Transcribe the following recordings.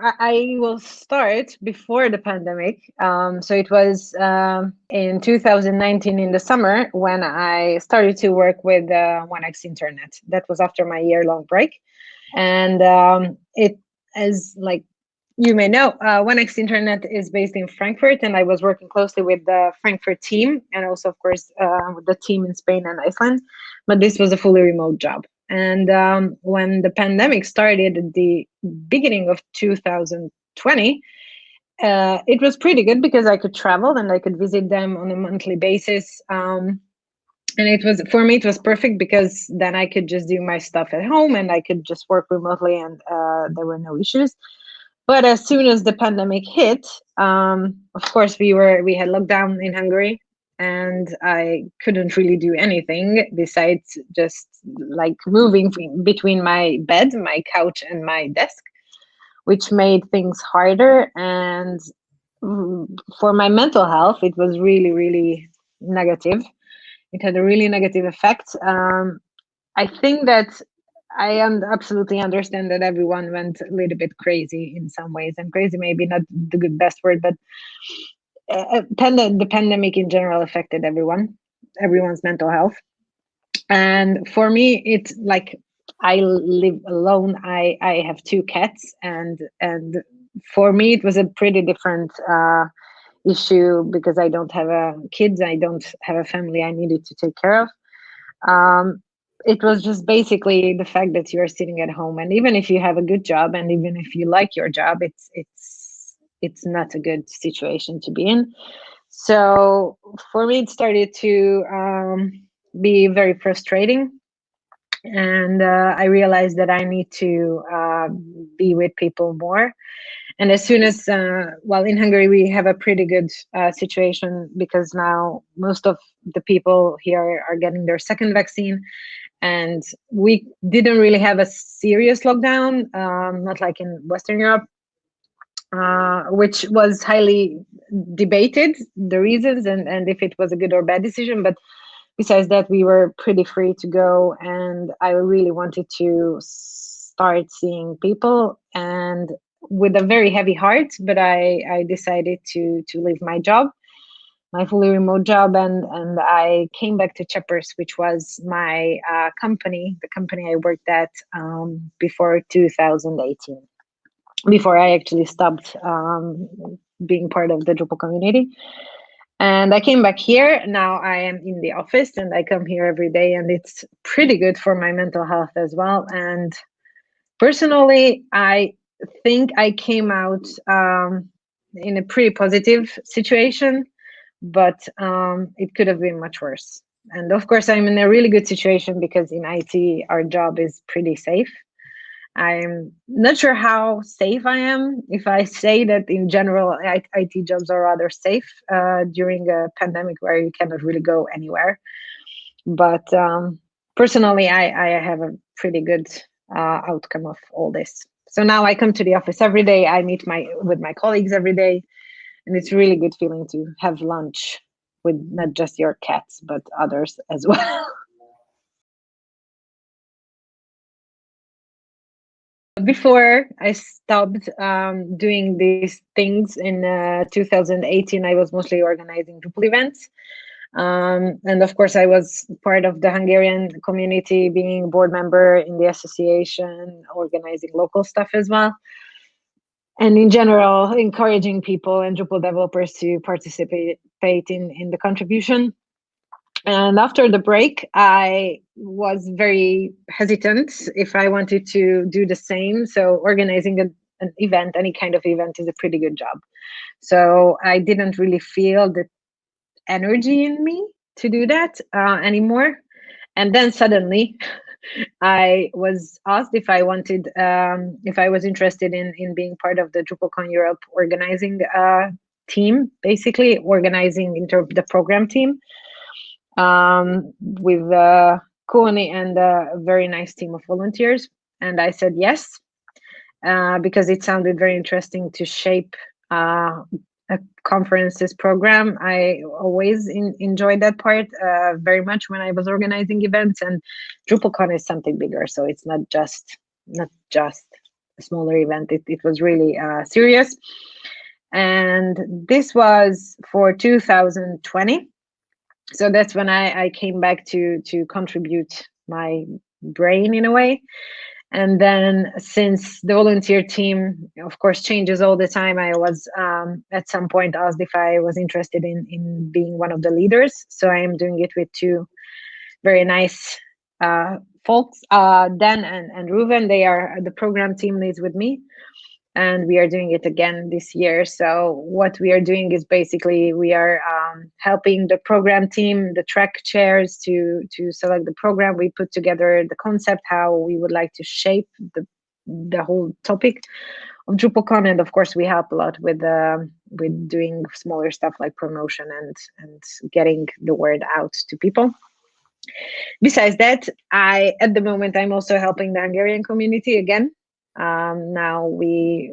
I will start before the pandemic. So it was in 2019 in the summer when I started to work with 1x Internet. That was after my year-long break. And it is like you may know, 1x Internet is based in Frankfurt, and I was working closely with the Frankfurt team and also, of course, with the team in Spain and Iceland. But this was a fully remote job. And when the pandemic started at the beginning of 2020, it was pretty good because I could travel and I could visit them on a monthly basis. And it was, for me, it was perfect because then I could just do my stuff at home and I could just work remotely, and there were no issues. But as soon as the pandemic hit, of course, we had lockdown in Hungary, and I couldn't really do anything besides just like moving between my bed, my couch, and my desk, which made things harder. And for my mental health, it was really, really negative. It had a really negative effect. I think that absolutely understand that everyone went a little bit crazy in some ways, and crazy maybe not the good best word, but the pandemic in general affected everyone's mental health. And for me, it's like I live alone. I have two cats, and for me it was a pretty different issue because I don't have kids. I don't have a family I needed to take care of. It was just basically the fact that you're sitting at home, and even if you have a good job and even if you like your job, it's not a good situation to be in. So for me, it started to be very frustrating, and I realized that I need to be with people more. And as soon as, well, in Hungary, we have a pretty good situation because now most of the people here are getting their second vaccine. And we didn't really have a serious lockdown, not like in Western Europe, which was highly debated, the reasons and if it was a good or bad decision. But besides that, we were pretty free to go, and I really wanted to start seeing people, and with a very heavy heart. But I decided to leave my job, my fully remote job, and I came back to Cheppers, which was my company, the company I worked at before 2018, before I actually stopped being part of the Drupal community. And I came back here. Now I am in the office and I come here every day, and it's pretty good for my mental health as well. And personally, I think I came out in a pretty positive situation, but it could have been much worse. And of course, I'm in a really good situation because in IT, our job is pretty safe. I'm not sure how safe I am if I say that in general, IT jobs are rather safe during a pandemic where you cannot really go anywhere. But personally, I have a pretty good outcome of all this. So now I come to the office every day. I meet with my colleagues every day, and it's really good feeling to have lunch with not just your cats, but others as well. Before I stopped doing these things in 2018, I was mostly organizing Drupal events. And of course, I was part of the Hungarian community, being board member in the association, organizing local stuff as well. And in general, encouraging people and Drupal developers to participate in the contribution. And after the break, I was very hesitant if I wanted to do the same. So organizing an event, any kind of event, is a pretty good job. So I didn't really feel the energy in me to do that anymore. And then suddenly I was asked if I wanted, if I was interested in being part of the DrupalCon Europe organizing team, basically organizing the program team with Koni and a very nice team of volunteers. And I said yes, because it sounded very interesting to shape a conferences program. I always enjoyed that part very much when I was organizing events, and DrupalCon is something bigger, so it's not just smaller event. It was really serious. And this was for 2020. So that's when I came back to contribute my brain in a way. And then since the volunteer team, of course, changes all the time, I was at some point asked if I was interested in being one of the leaders. So I am doing it with two very nice folks, Dan and Ruven. They are the program team leads with me. And we are doing it again this year. So what we are doing is basically we are helping the program team, the track chairs to select the program. We put together the concept, how we would like to shape the whole topic of DrupalCon, and of course we help a lot with doing smaller stuff like promotion and getting the word out to people. Besides that, at the moment I'm also helping the Hungarian community again. Now we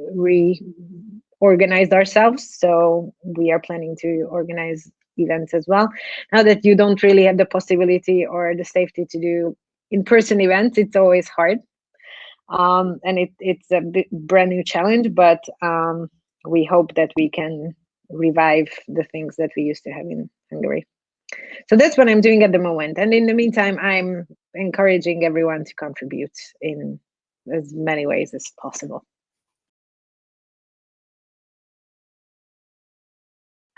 reorganized ourselves, so we are planning to organize events as well. Now that you don't really have the possibility or the safety to do in-person events, it's always hard. And it's a brand new challenge, but we hope that we can revive the things that we used to have in Hungary. So that's what I'm doing at the moment. And in the meantime, I'm encouraging everyone to contribute in as many ways as possible.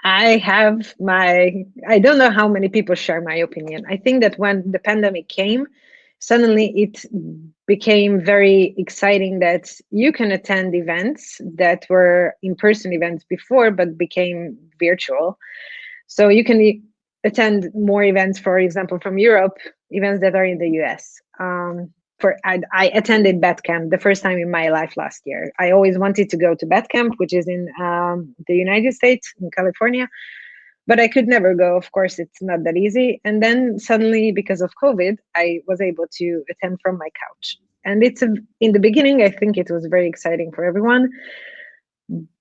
I don't know how many people share my opinion. I think that when the pandemic came, suddenly it became very exciting that you can attend events that were in-person events before, but became virtual. So you can attend more events, for example, from Europe, events that are in the US. I attended BATCamp the first time in my life last year. I always wanted to go to BATCamp, which is in the United States, in California, but I could never go. Of course, it's not that easy. And then suddenly, because of COVID, I was able to attend from my couch. And in the beginning, I think it was very exciting for everyone.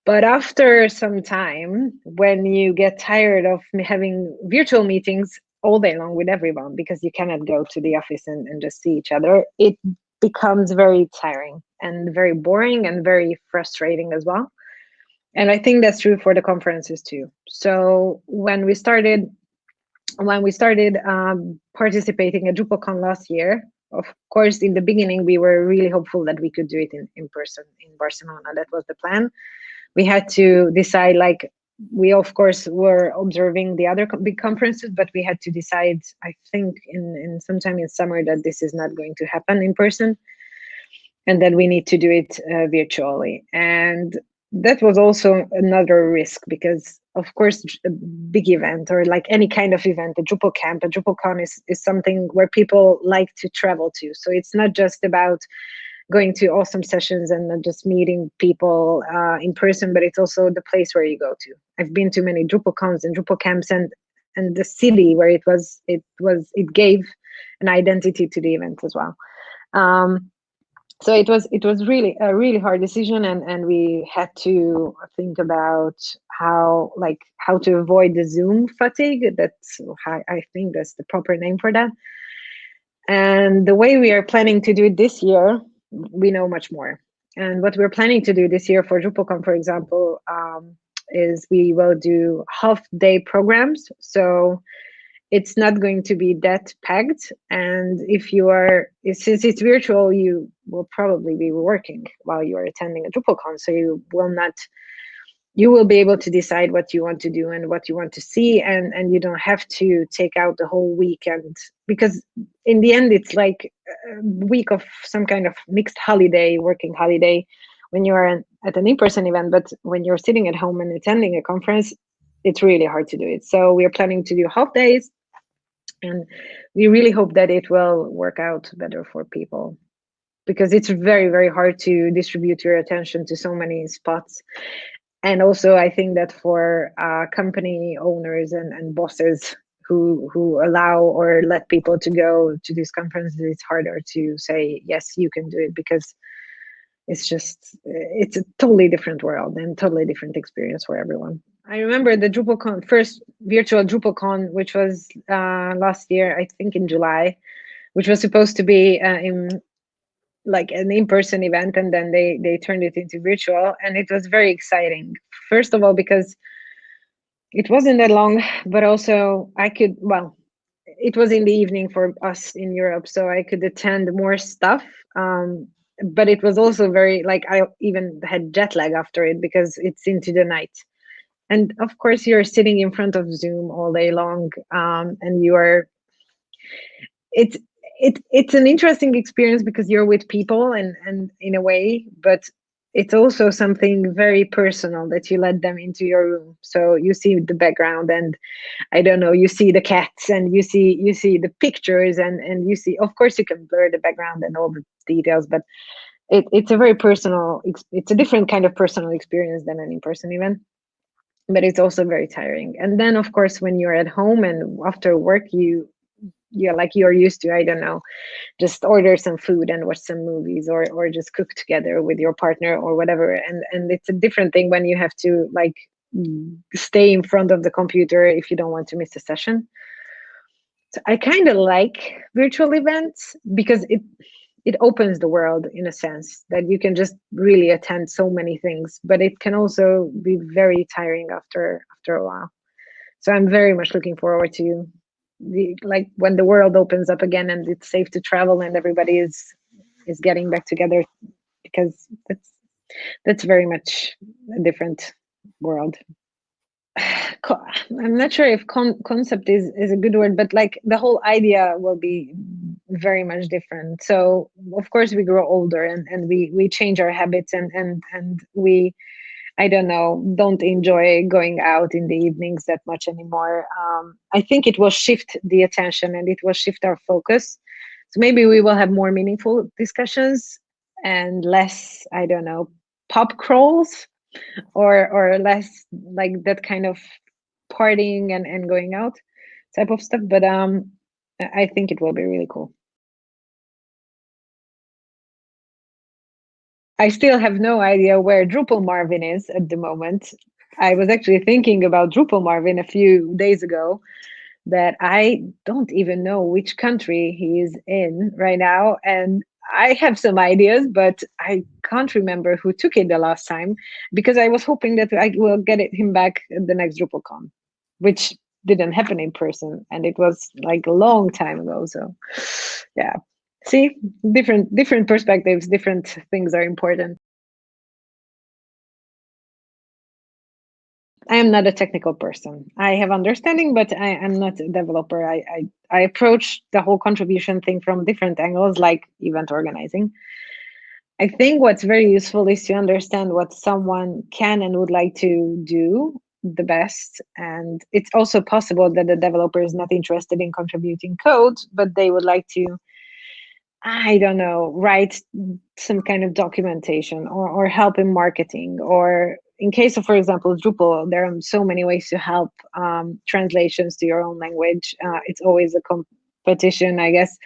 But after some time, when you get tired of having virtual meetings all day long with everyone, because you cannot go to the office and just see each other, it becomes very tiring and very boring and very frustrating as well. And I think that's true for the conferences too. So when we started participating at DrupalCon last year, of course, in the beginning, we were really hopeful that we could do it in person in Barcelona. That was the plan. We had to decide, like, we of course were observing the other big conferences, but we had to decide, I think in sometime in summer, that this is not going to happen in person and that we need to do it virtually. And that was also another risk, because of course a big event, or like any kind of event, a Drupal camp, a DrupalCon is something where people like to travel to. So it's not just about going to awesome sessions and just meeting people in person, but it's also the place where you go to. I've been to many DrupalCons and Drupal camps, and the city where it gave an identity to the event as well. So it was really a really hard decision, and we had to think about how to avoid the Zoom fatigue. That's how, I think that's the proper name for that. And the way we are planning to do it this year, we know much more. And what we're planning to do this year for DrupalCon, for example, is we will do half-day programs. So it's not going to be that packed. And since it's virtual, you will probably be working while you are attending a DrupalCon. So you will be able to decide what you want to do and what you want to see, and you don't have to take out the whole weekend, because in the end it's like a week of some kind of mixed holiday, working holiday, when you are at an in-person event. But when you're sitting at home and attending a conference, it's really hard to do it. So we are planning to do half days, and we really hope that it will work out better for people, because it's very, very hard to distribute your attention to so many spots. And also, I think that for company owners and bosses who allow or let people to go to these conferences, it's harder to say, yes, you can do it, because it's a totally different world and totally different experience for everyone. I remember the DrupalCon, first virtual DrupalCon, which was last year, I think in July, which was supposed to be like an in-person event, and then they turned it into virtual, and it was very exciting. First of all, because it wasn't that long, but also I could, well, it was in the evening for us in Europe, so I could attend more stuff. But it was also very, like, I even had jet lag after it because it's into the night. And of course, you're sitting in front of Zoom all day long, and you are, it's it's an interesting experience because you're with people, and in a way, but it's also something very personal that you let them into your room. So you see the background, and I don't know, you see the cats, and you see the pictures, and you see, of course, you can blur the background and all the details, but it's a very personal, it's a different kind of personal experience than an in-person event. But it's also very tiring. And then, of course, when you're at home and after work, you're like, you're used to, I don't know, just order some food and watch some movies, or just cook together with your partner or whatever. And it's a different thing when you have to, like, stay in front of the computer if you don't want to miss a session. So I kind of like virtual events because it opens the world in a sense that you can just really attend so many things, but it can also be very tiring after a while. So I'm very much looking forward to like when the world opens up again and it's safe to travel and everybody is getting back together, because that's very much a different world. I'm not sure if concept is a good word, but like the whole idea will be very much different. So of course we grow older, and we change our habits, and we, I don't know, don't enjoy going out in the evenings that much anymore. I think it will shift the attention and it will shift our focus. So maybe we will have more meaningful discussions and less, I don't know, pub crawls, or less like that kind of partying and going out type of stuff. But I think it will be really cool. I still have no idea where Drupal Marvin is at the moment. I was actually thinking about Drupal Marvin a few days ago, that I don't even know which country he is in right now. And I have some ideas, but I can't remember who took it the last time, because I was hoping that I will get him back at the next DrupalCon, which didn't happen in person. And it was like a long time ago. So yeah, see, different perspectives, different things are important. I am not a technical person. I have understanding, but I am not a developer. I approach the whole contribution thing from different angles, like event organizing. I think what's very useful is to understand what someone can and would like to do the best. And it's also possible that the developer is not interested in contributing code, but they would like to, I don't know, write some kind of documentation, or help in marketing, or in case of, for example, Drupal, there are so many ways to help translations to your own language. It's always a competition, I guess,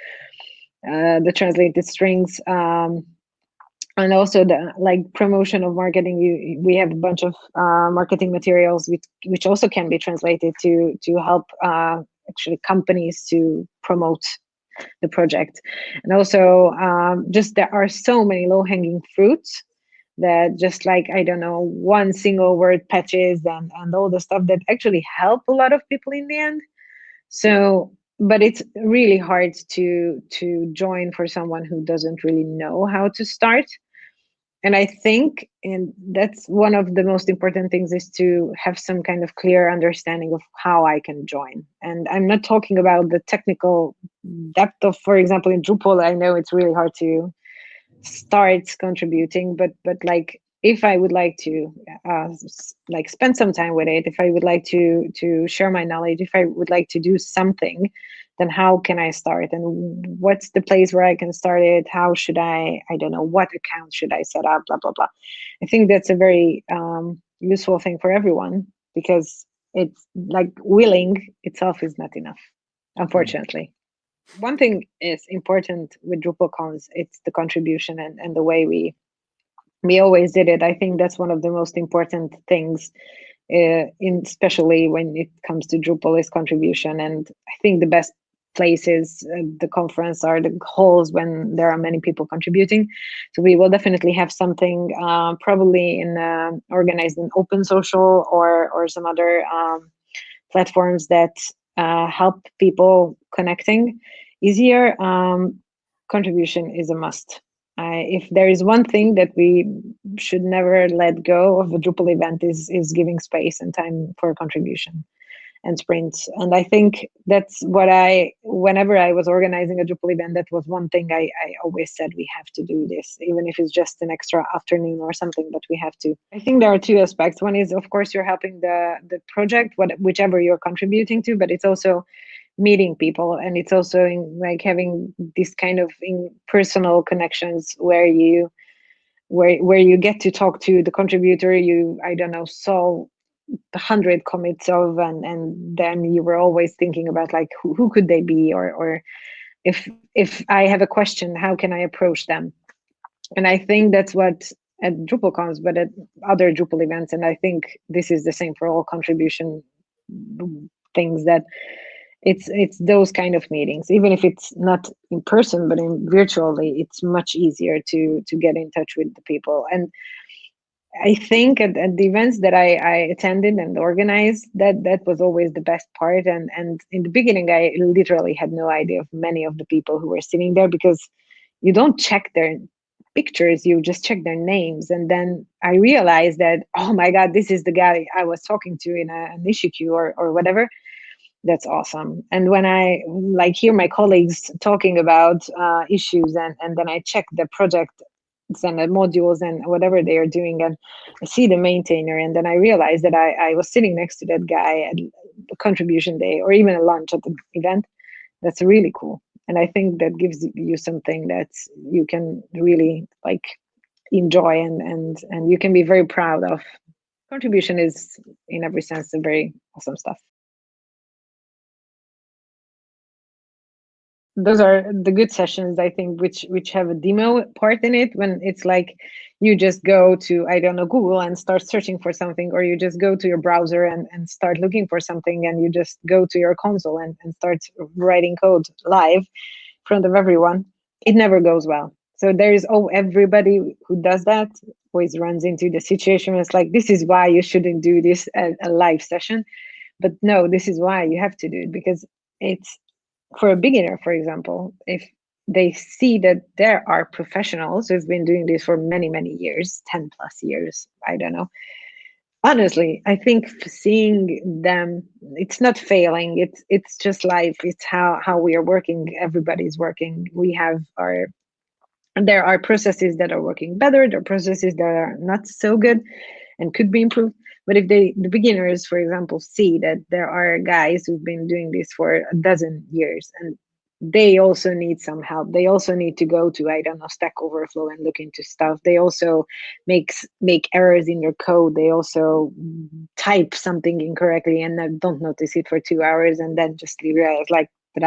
the translated strings. And also the like promotion of marketing. We have a bunch of marketing materials which also can be translated to help actually companies to promote the project. And also just there are so many low-hanging fruits that just, like, I don't know, one single word patches and all the stuff that actually help a lot of people in the end. So but it's really hard to join for someone who doesn't really know how to start. And I think, and that's one of the most important things, is to have some kind of clear understanding of how I can join. And I'm not talking about the technical depth of, for example, in Drupal, I know it's really hard to start contributing, but like, if I would like to like spend some time with it, if I would like to share my knowledge, if I would like to do something, then how can I start, and what's the place where I can start it? How should I don't know, what account should I set up, blah blah blah. I think that's a very useful thing for everyone, because it's like willing itself is not enough, unfortunately. One thing is important with DrupalCons, it's the contribution and the way we always did it. I think that's one of the most important things, in especially when it comes to Drupal, is contribution. And I think the best places, the conference or the halls when there are many people contributing. So we will definitely have something probably in organized in Open Social or some other platforms that help people connecting easier. Contribution is a must. If there is one thing that we should never let go of a Drupal event is giving space and time for contribution and sprints. And I think that's what whenever I was organizing a Drupal event, that was one thing I always said, we have to do this, even if it's just an extra afternoon or something, but we have to. I think there are two aspects. One is, of course, you're helping the project, whichever you're contributing to, but it's also meeting people, and it's also like having this kind of personal connections where you get to talk to the contributor you, I don't know, saw 100 commits of, and then you were always thinking about like who could they be, or if I have a question, how can I approach them? And I think that's what at DrupalCons, but at other Drupal events, and I think this is the same for all contribution things, that it's those kind of meetings, even if it's not in person but in virtually, it's much easier to get in touch with the people. And I think at the events that I attended and organized, that was always the best part. And in the beginning, I literally had no idea of many of the people who were sitting there, because you don't check their pictures, you just check their names. And then I realized that, oh my God, this is the guy I was talking to in an issue queue or whatever. That's awesome. And when I like hear my colleagues talking about issues, and then I check the project and the modules and whatever they are doing, and I see the maintainer, and then I realize that I was sitting next to that guy at the contribution day or even a lunch at the event. That's really cool. And I think that gives you something that you can really like enjoy, and you can be very proud of. Contribution is in every sense a very awesome stuff. Those are the good sessions, I think, which have a demo part in it, when it's like you just go to, I don't know, Google and start searching for something, or you just go to your browser and start looking for something, and you just go to your console and start writing code live in front of everyone. It never goes well. So there is, everybody who does that always runs into the situation. It's like, this is why you shouldn't do this at a live session. But no, this is why you have to do it, because it's, for a beginner, for example, if they see that there are professionals who've been doing this for many, many years, 10 plus years, I don't know. Honestly, I think seeing them, it's not failing. It's just life. It's how we are working. Everybody's working. There are processes that are working better. There are processes that are not so good and could be improved. But if the beginners, for example, see that there are guys who've been doing this for a dozen years, and they also need some help. They also need to go to, I don't know, Stack Overflow and look into stuff. They also make errors in their code. They also type something incorrectly and don't notice it for 2 hours, and then just realize like, but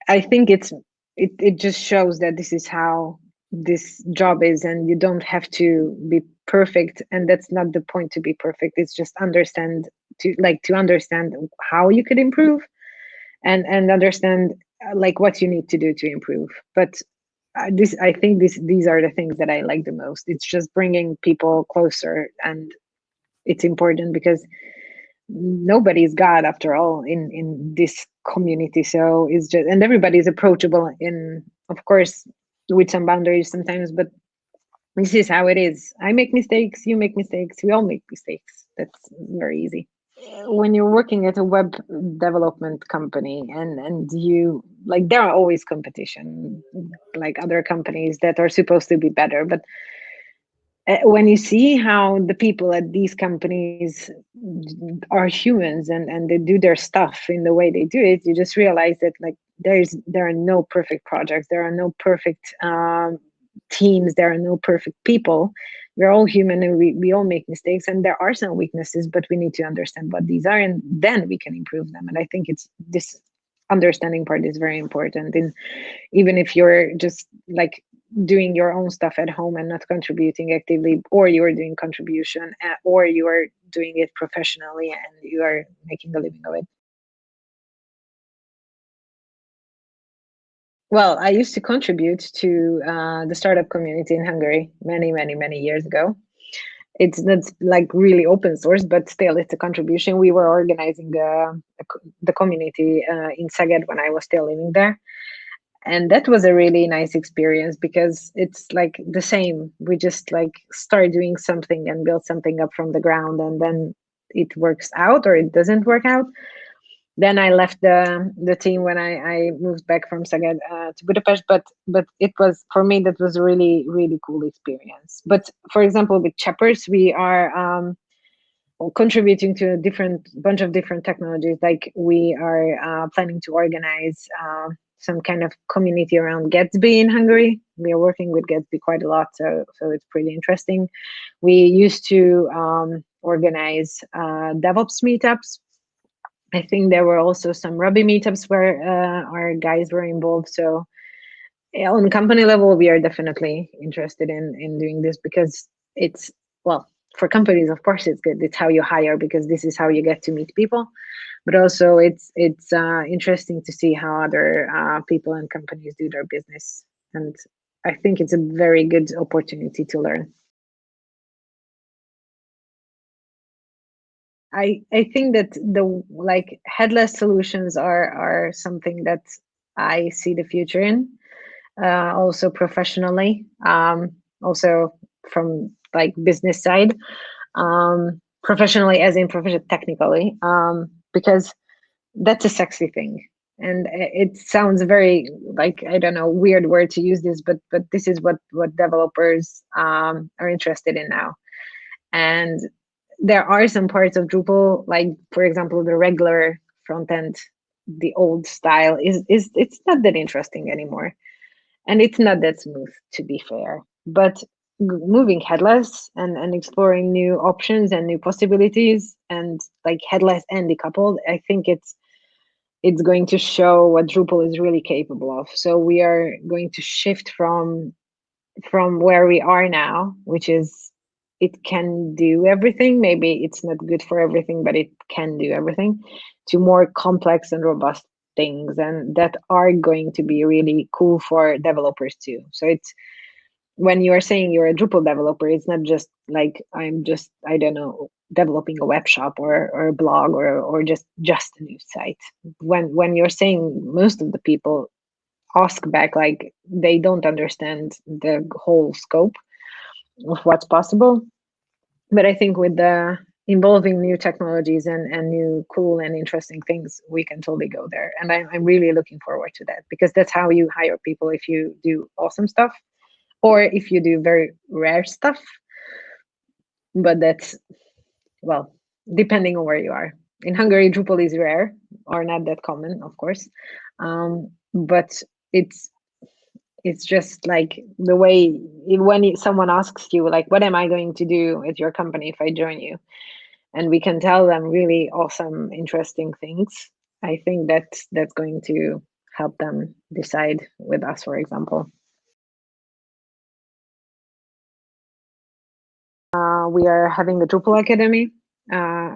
I think it just shows that this is how this job is, and you don't have to be perfect, and that's not the point to be perfect. It's just to understand how you could improve, and understand like what you need to do to improve. But I think these are the things that I like the most. It's just bringing people closer, and it's important because nobody's God after all in this community. So it's just, and everybody's approachable, in, of course, with some boundaries sometimes, but this is how it is. I make mistakes, you make mistakes, we all make mistakes. That's very easy. When you're working at a web development company, and you like, there are always competition, like other companies that are supposed to be better, but when you see how the people at these companies are humans, and they do their stuff in the way they do it, you just realize that like there are no perfect projects, there are no perfect teams, there are no perfect people. We're all human, and we all make mistakes, and there are some weaknesses, but we need to understand what these are, and then we can improve them. And I think it's this understanding part is very important. And even if you're just like doing your own stuff at home and not contributing actively, or you are doing contribution, or you are doing it professionally and you are making a living of it. Well, I used to contribute to the startup community in Hungary many years ago. It's not like really open source, but still it's a contribution. We were organizing the community in Szeged when I was still living there. And that was a really nice experience because it's like the same. We just like start doing something and build something up from the ground, and then it works out or it doesn't work out. Then I left the team when I moved back from Szeged to Budapest. But it was, for me, that was a really cool experience. But for example, with Cheppers, we are contributing to a different bunch of different technologies. Like we are planning to organize some kind of community around Gatsby in Hungary. We are working with Gatsby quite a lot, so it's pretty interesting. We used to organize DevOps meetups. I think there were also some Ruby meetups where our guys were involved. So yeah, on company level, we are definitely interested in doing this because it's, well, for companies, of course, it's good. It's how you hire because this is how you get to meet people. But also, it's interesting to see how other people and companies do their business, and I think it's a very good opportunity to learn. I think that the like headless solutions are something that I see the future in, also professionally, also from like business side, professionally as in profession technically, because that's a sexy thing. And it sounds very like, I don't know, weird word to use this, but this is what developers are interested in now. And there are some parts of Drupal, like for example, the regular front end, the old style is it's not that interesting anymore, and it's not that smooth, to be fair. But moving headless and exploring new options and new possibilities, and like headless and decoupled, I think it's going to show what Drupal is really capable of. So we are going to shift from where we are now, which is it can do everything. Maybe it's not good for everything, but it can do everything, to more complex and robust things, and that are going to be really cool for developers too. So it's, when you are saying you're a Drupal developer, it's not just like I'm just, I don't know, developing a web shop or a blog or just a new site. When you're saying, most of the people ask back like they don't understand the whole scope of what's possible. But I think with the involving new technologies and new cool and interesting things, we can totally go there. And I'm really looking forward to that, because that's how you hire people. If you do awesome stuff, or if you do very rare stuff. But that's, well, depending on where you are. In Hungary, Drupal is rare or not that common, of course. But it's just like the way, when someone asks you like, what am I going to do at your company if I join you, and we can tell them really awesome, interesting things, I think that's going to help them decide with us, for example. We are having the Drupal Academy.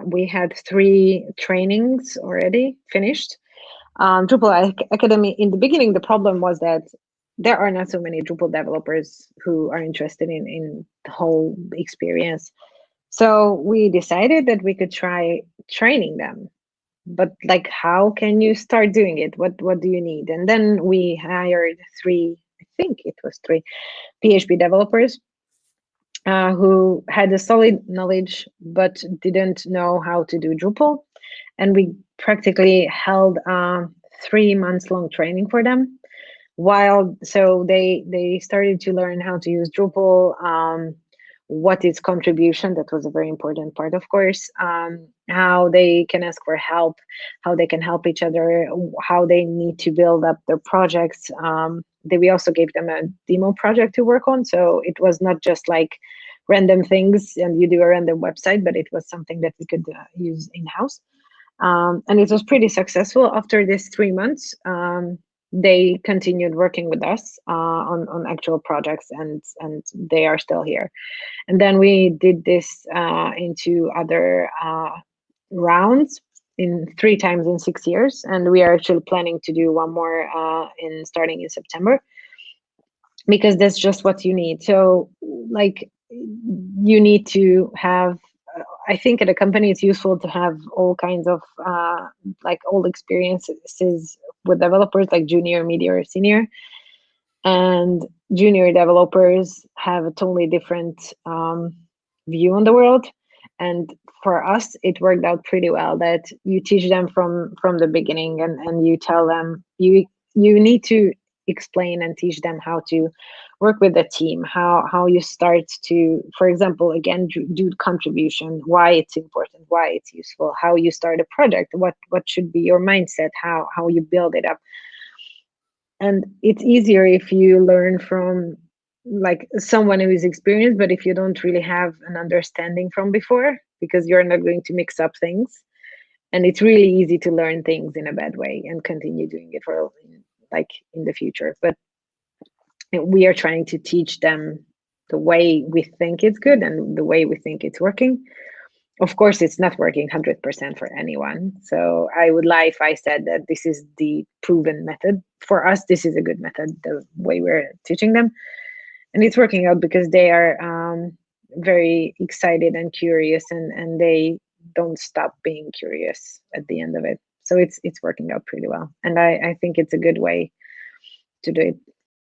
We had 3 trainings already finished. Drupal Academy, in the beginning, the problem was that there are not so many Drupal developers who are interested in the whole experience. So we decided that we could try training them. But like, how can you start doing it? What do you need? And then we hired 3, I think it was 3 PHP developers who had a solid knowledge but didn't know how to do Drupal. And we practically held 3 months long training for them. While so they started to learn how to use Drupal, what is contribution, that was a very important part, of course, how they can ask for help, how they can help each other, how they need to build up their projects. We also gave them a demo project to work on, so it was not just like random things and you do a random website, but it was something that we could use in-house. And it was pretty successful. After this 3 months, they continued working with us on actual projects, and they are still here. And then we did this into other rounds. in 3 times in 6 years, and we are actually planning to do one more in starting in September, because that's just what you need. So like you need to have, I think at a company it's useful to have all kinds of like all experiences with developers, like junior, media, or senior. And junior developers have a totally different view on the world. And for us, it worked out pretty well that you teach them from the beginning, and you tell them you need to explain and teach them how to work with the team, how you start to, for example, again, do contribution, why it's important, why it's useful, how you start a project, what should be your mindset, how you build it up. And it's easier if you learn from like someone who is experienced, but if you don't really have an understanding from before, because you're not going to mix up things. And it's really easy to learn things in a bad way and continue doing it for like in the future. But we are trying to teach them the way we think it's good and the way we think it's working. Of course, it's not working 100% for anyone. So I would lie if I said that this is the proven method. For us, this is a good method, the way we're teaching them. And it's working out because they are very excited and curious, and they don't stop being curious at the end of it. So it's working out pretty well. And I think it's a good way to do it.